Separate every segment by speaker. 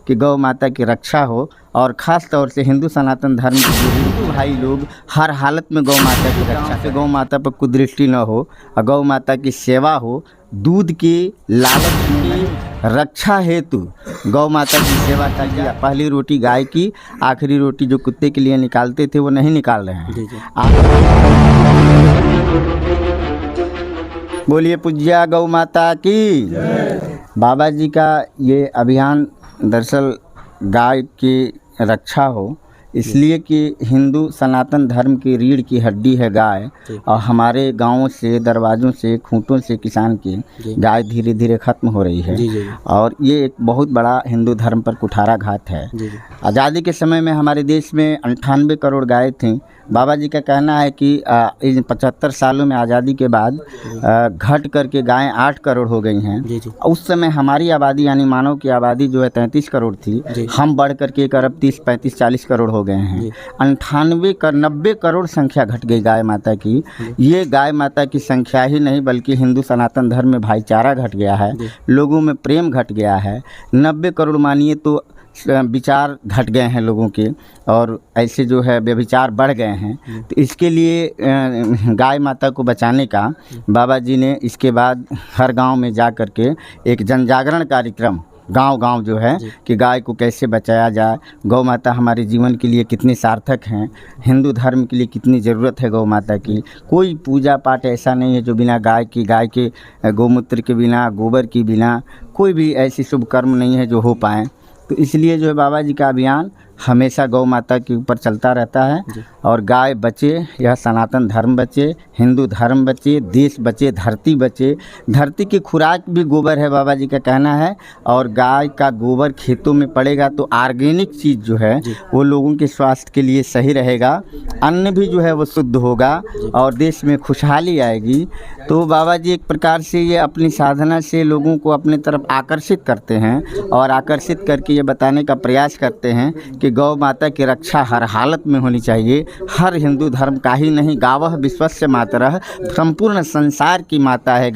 Speaker 1: कि गौ माता की रक्षा हो, और ख़ास तौर से हिंदू सनातन धर्म के हिंदू भाई लोग हर हालत में गौ माता की रक्षा से गौ माता पर कुदृष्टि न हो और गौ माता की सेवा हो। दूध की लालच की रक्षा हेतु गौ माता की सेवा कीजिए। पहली रोटी गाय की, आखिरी रोटी जो कुत्ते के लिए निकालते थे वो नहीं निकाल रहे हैं। बोलिए पूज्या गौ माता की। बाबा जी का ये अभियान दरअसल गाय की रक्षा हो, इसलिए कि हिंदू सनातन धर्म की रीढ़ की हड्डी है गाय, और हमारे गांवों से, दरवाज़ों से, खूंटों से किसान की गाय धीरे धीरे ख़त्म हो रही है। और ये एक बहुत बड़ा हिंदू धर्म पर कुठाराघात है। आज़ादी के समय में हमारे देश में 98 करोड़ गाय थीं। बाबा जी का कहना है कि इन 75 सालों में आज़ादी के बाद घट करके गायें 8 करोड़ हो गई हैं। उस समय हमारी आबादी यानी मानव की आबादी जो है 33 करोड़ थी, हम बढ़ करके 1 अरब 30, 35, 40 करोड़ हो गए हैं। 90 करोड़ संख्या घट गई गाय माता की। ये गाय माता की संख्या ही नहीं बल्कि हिंदू सनातन धर्म में भाईचारा घट गया है, लोगों में प्रेम घट गया है। 90 करोड़ मानिए तो विचार घट गए हैं लोगों के, और ऐसे जो है व्यभिचार बढ़ गए हैं। तो इसके लिए गाय माता को बचाने का बाबा जी ने इसके बाद हर गांव में जा कर के एक जन जागरण कार्यक्रम, गांव-गांव जो है कि गाय को कैसे बचाया जाए, गौ माता हमारे जीवन के लिए कितनी सार्थक हैं, हिंदू धर्म के लिए कितनी ज़रूरत है गौ माता की। कोई पूजा पाठ ऐसा नहीं है जो बिना गाय के गौमूत्र के बिना, गोबर के बिना कोई भी ऐसी शुभ कर्म नहीं है जो हो पाएँ। तो इसलिए जो है बाबा जी का अभियान हमेशा गौ माता के ऊपर चलता रहता है। और गाय बचे, यह सनातन धर्म बचे, हिंदू धर्म बचे, देश बचे, धरती बचे। धरती की खुराक भी गोबर है, बाबा जी का कहना है। और गाय का गोबर खेतों में पड़ेगा तो ऑर्गेनिक चीज़ जो है वो लोगों के स्वास्थ्य के लिए सही रहेगा, अन्न भी जो है वो शुद्ध होगा और देश में खुशहाली आएगी। तो बाबा जी एक प्रकार से ये अपनी साधना से लोगों को अपने तरफ आकर्षित करते हैं, और आकर्षित करके ये बताने का प्रयास करते हैं कि गौ माता की रक्षा हर हालत में होनी चाहिए। हर हिंदू धर्म का ही नहीं, गावः विश्वस्य मातरः, संपूर्ण संसार की माता है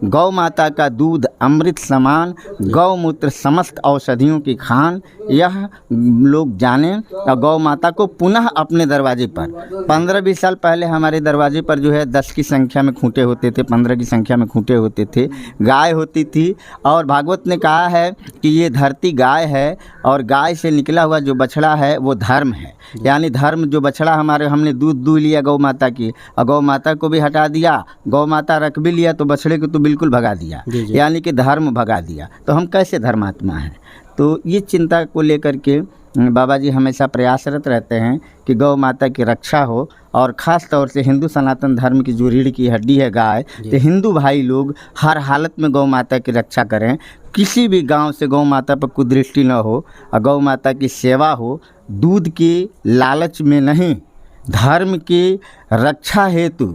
Speaker 1: गौ माता का दूध अमृत समान, गौमूत्र समस्त औषधियों की खान, यह लोग जानें। और गौ माता को पुनः अपने दरवाजे पर 15-20 साल पहले हमारे दरवाजे पर जो है 10 की संख्या में खूंटे होते थे, 15 की संख्या में खूंटे होते थे, गाय होती थी। और भागवत ने कहा है कि ये धरती गाय है, और गाय से निकला हुआ जो बछड़ा है वो धर्म है। यानी धर्म जो बछड़ा हमने दूध दूह लिया गौ माता की, और गौ माता को भी हटा दिया, गौ माता रख भी लिया तो बछड़े को तो बिल्कुल भगा दिया, यानी कि धर्म भगा दिया। तो हम कैसे धर्मात्मा हैं? तो ये चिंता को लेकर के बाबा जी हमेशा प्रयासरत रहते हैं कि गौ माता की रक्षा हो, और ख़ास तौर से हिंदू सनातन धर्म की जो रीढ़ की हड्डी है गाय, तो हिंदू भाई लोग हर हालत में गौ माता की रक्षा करें। किसी भी गांव से गौ माता पर कुदृष्टि न हो और गौ माता की सेवा हो। दूध की लालच में नहीं, धर्म की रक्षा हेतु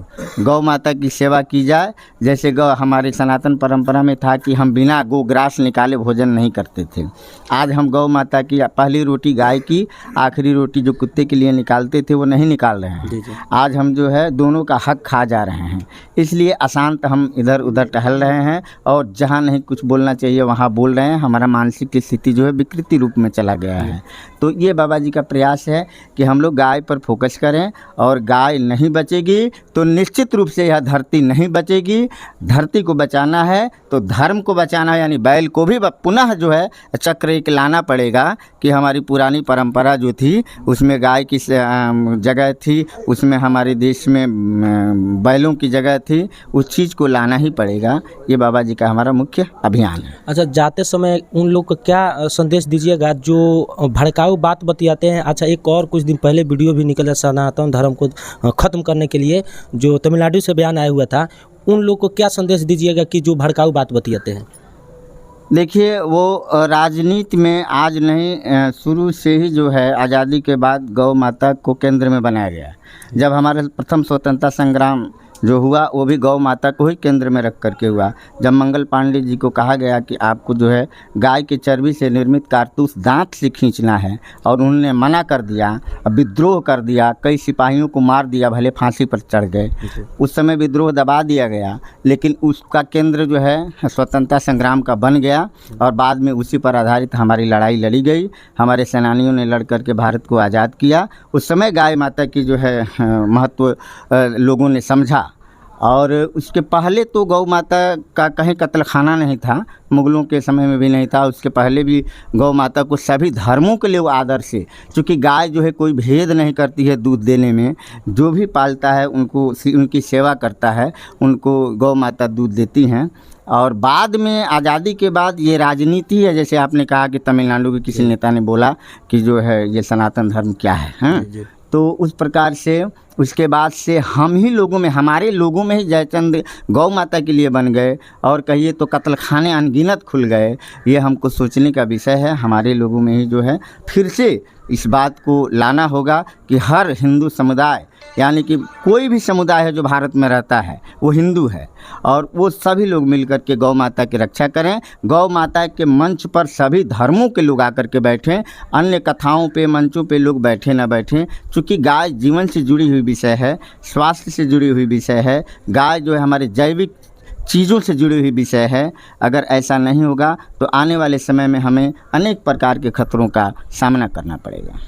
Speaker 1: गौ माता की सेवा की जाए। जैसे हमारे सनातन परंपरा में था कि हम बिना गोग्रास निकाले भोजन नहीं करते थे। आज हम गौ माता की पहली रोटी गाय की, आखिरी रोटी जो कुत्ते के लिए निकालते थे वो नहीं निकाल रहे हैं। आज हम जो है दोनों का हक खा जा रहे हैं। इसलिए अशांत हम इधर उधर टहल रहे हैं, और जहाँ नहीं कुछ बोलना चाहिए वहाँ बोल रहे हैं। हमारा मानसिक स्थिति जो है विकृति रूप में चला गया है। तो ये बाबा जी का प्रयास है कि हम लोग गाय पर फोकस करें, और गाय नहीं बचेगी तो निश्चित रूप से यह धरती नहीं बचेगी। धरती को बचाना है तो धर्म को बचाना है, यानी बैल को भी पुनः जो है चक्र एक लाना पड़ेगा कि हमारी पुरानी परंपरा जो थी उसमें गाय की जगह थी, उसमें हमारे देश में बैलों की जगह थी, उस चीज़ को लाना ही पड़ेगा। ये बाबा जी का हमारा मुख्य अभियान है।
Speaker 2: अच्छा, जाते समय उन लोग को क्या संदेश दीजिएगा जो भड़काऊ बात बतियाते हैं? अच्छा, एक और कुछ दिन पहले वीडियो भी निकला सनातन धर्म को ख़त्म करने के लिए, जो तमिलनाडु से बयान आया हुआ था, उन लोग को क्या संदेश दीजिएगा कि जो भड़काऊ बात बतियाते हैं?
Speaker 1: देखिए, वो राजनीति में आज नहीं, शुरू से ही जो है आज़ादी के बाद गौ माता को केंद्र में बनाया गया। जब हमारे प्रथम स्वतंत्रता संग्राम जो हुआ वो भी गौ माता को ही केंद्र में रख करके हुआ। जब मंगल पांडे जी को कहा गया कि आपको जो है गाय की चर्बी से निर्मित कारतूस दांत से खींचना है और उन्होंने मना कर दिया, विद्रोह कर दिया, कई सिपाहियों को मार दिया, भले फांसी पर चढ़ गए। उस समय विद्रोह दबा दिया गया, लेकिन उसका केंद्र जो है स्वतंत्रता संग्राम का बन गया और बाद में उसी पर आधारित हमारी लड़ाई लड़ी गई। हमारे सेनानियों ने लड़ करके भारत को आज़ाद किया। उस समय गाय माता की जो है महत्व लोगों ने समझा। और उसके पहले तो गौ माता का कहीं कत्लखाना नहीं था, मुग़लों के समय में भी नहीं था। उसके पहले भी गौ माता को सभी धर्मों के लिए वो आदर से, क्योंकि गाय जो है कोई भेद नहीं करती है दूध देने में, जो भी पालता है उनको उनकी सेवा करता है, उनको गौ माता दूध देती हैं। और बाद में आज़ादी के बाद ये राजनीति है, जैसे आपने कहा कि तमिलनाडु के किसी नेता ने बोला कि जो है ये सनातन धर्म क्या है, हाँ? तो उस प्रकार से उसके बाद से हम ही लोगों में, हमारे लोगों में ही जयचंद गौ माता के लिए बन गए और कहिए तो कत्लखाने अनगिनत खुल गए। ये हमको सोचने का विषय है। हमारे लोगों में ही जो है फिर से इस बात को लाना होगा कि हर हिंदू समुदाय, यानी कि कोई भी समुदाय है जो भारत में रहता है वो हिंदू है, और वो सभी लोग मिलकर के गौ माता की रक्षा करें। गौ माता के मंच पर सभी धर्मों के लोग आकर के बैठें, अन्य कथाओं पे मंचों पे लोग बैठे ना बैठें, क्योंकि गाय जीवन से जुड़ी हुई विषय है, स्वास्थ्य से जुड़ी हुई विषय है। गाय जो है हमारे जैविक चीज़ों से जुड़ी हुई विषय है। अगर ऐसा नहीं होगा तो आने वाले समय में हमें अनेक प्रकार के खतरों का सामना करना पड़ेगा।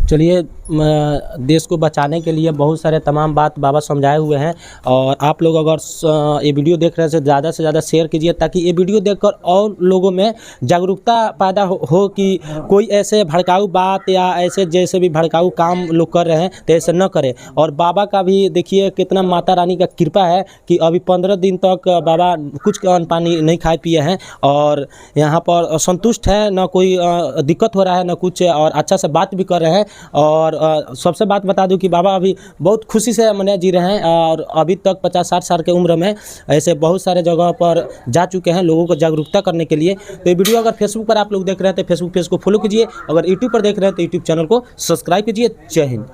Speaker 2: चलिए, देश को बचाने के लिए बहुत सारे तमाम बात बाबा समझाए हुए हैं, और आप लोग अगर ये वीडियो देख रहे हैं तो ज़्यादा से ज़्यादा शेयर कीजिए, ताकि ये वीडियो देखकर और लोगों में जागरूकता पैदा हो कि कोई ऐसे भड़काऊ बात या ऐसे जैसे भी भड़काऊ काम लोग कर रहे हैं तो ऐसे न करें। और बाबा का भी देखिए कितना माता रानी का कृपा है कि अभी 15 दिन तक बाबा कुछ अन्न पानी नहीं खाए पिए हैं और यहाँ पर संतुष्ट है, न कोई दिक्कत हो रहा है न कुछ, और अच्छा से बात भी कर रहे हैं। और सबसे बात बता दूं कि बाबा अभी बहुत खुशी से मने जी रहे हैं, और अभी तक 50-60 साल के उम्र में ऐसे बहुत सारे जगह पर जा चुके हैं लोगों को जागरूकता करने के लिए। तो ये वीडियो अगर फेसबुक पर आप लोग देख रहे हैं तो फेसबुक पेज को फॉलो कीजिए, अगर यूट्यूब पर देख रहे हैं तो यूट्यूब चैनल को सब्सक्राइब कीजिए। जय हिंद।